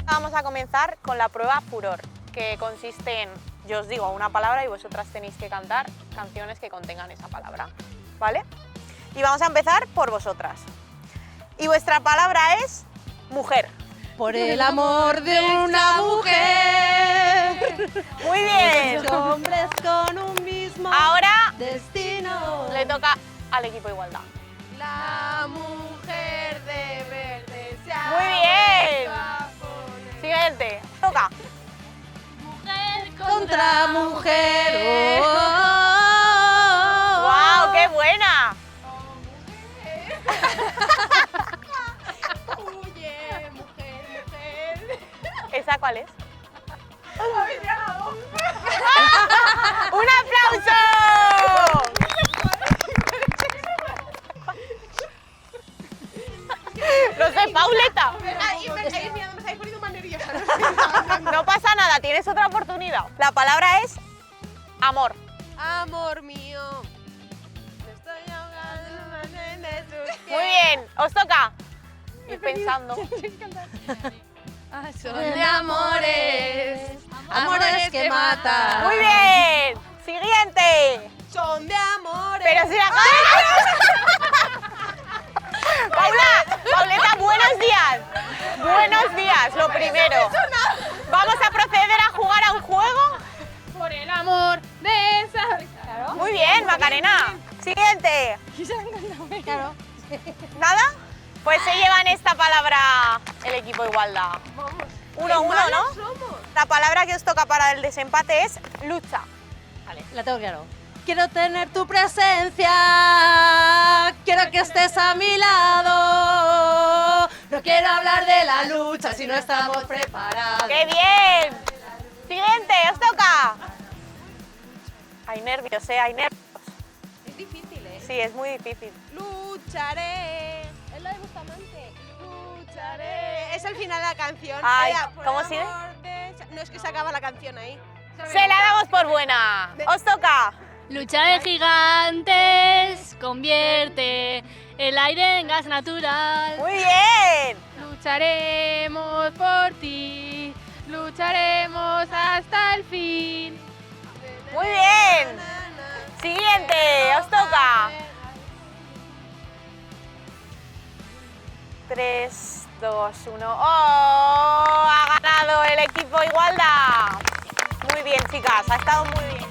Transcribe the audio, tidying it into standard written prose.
Vamos a comenzar con la prueba Furor, que consiste en, yo os digo una palabra y vosotras tenéis que cantar canciones que contengan esa palabra, ¿vale? Y vamos a empezar por vosotras. Y vuestra palabra es mujer. Por el amor de una mujer. Muy bien. Dos hombres con un mismo Ahora destino. le toca al equipo Igualdad. La mujer de verde se ha Muy bien. vuelto a poner. Siguiente. Toca. Mujer contra mujer. ¡Wow! ¡Qué buena! Huye, mujer. ¿Esa cuál es? ¡Un aplauso! Lo sé, Pauleta. Me estáis poniendo más nerviosa. No pasa nada, tienes otra oportunidad. La palabra es amor. Amor mío. Me estoy ahogando en tus Muy bien, os toca ir pensando. Son de amores, amores que matan. Muy bien. Siguiente. Son de amores. Pero si la Pauleta, buenos días. Buenos días, lo primero. Vamos a proceder a jugar a un juego. Por el amor de esa. Muy bien, Macarena. Siguiente. Claro. ¿Nada? Pues se llevan esta palabra el equipo Igualdad. 1-1, ¿no? La palabra que os toca para el desempate es lucha. Vale. La tengo claro. Quiero tener tu presencia, quiero que estés a mi lado. No quiero hablar de la lucha si no estamos preparados. ¡Qué bien! Siguiente, os toca. Hay nervios, hay nervios. Es difícil, ¿eh? Sí, es muy difícil. Lucharé. Es la de Bustamante. Lucharé. Es el final de la canción. Ay, Por ¿cómo el sigue? amor de- No es que se acaba la canción ahí. Se la damos por buena. Os toca. Lucha de gigantes convierte el aire en gas natural. Muy bien. Lucharemos por ti, lucharemos hasta el fin. Muy bien. Siguiente, os toca. 3, 2, 1. ¡Oh! Ha ganado el equipo Igualdad. Muy bien, chicas, ha estado muy bien.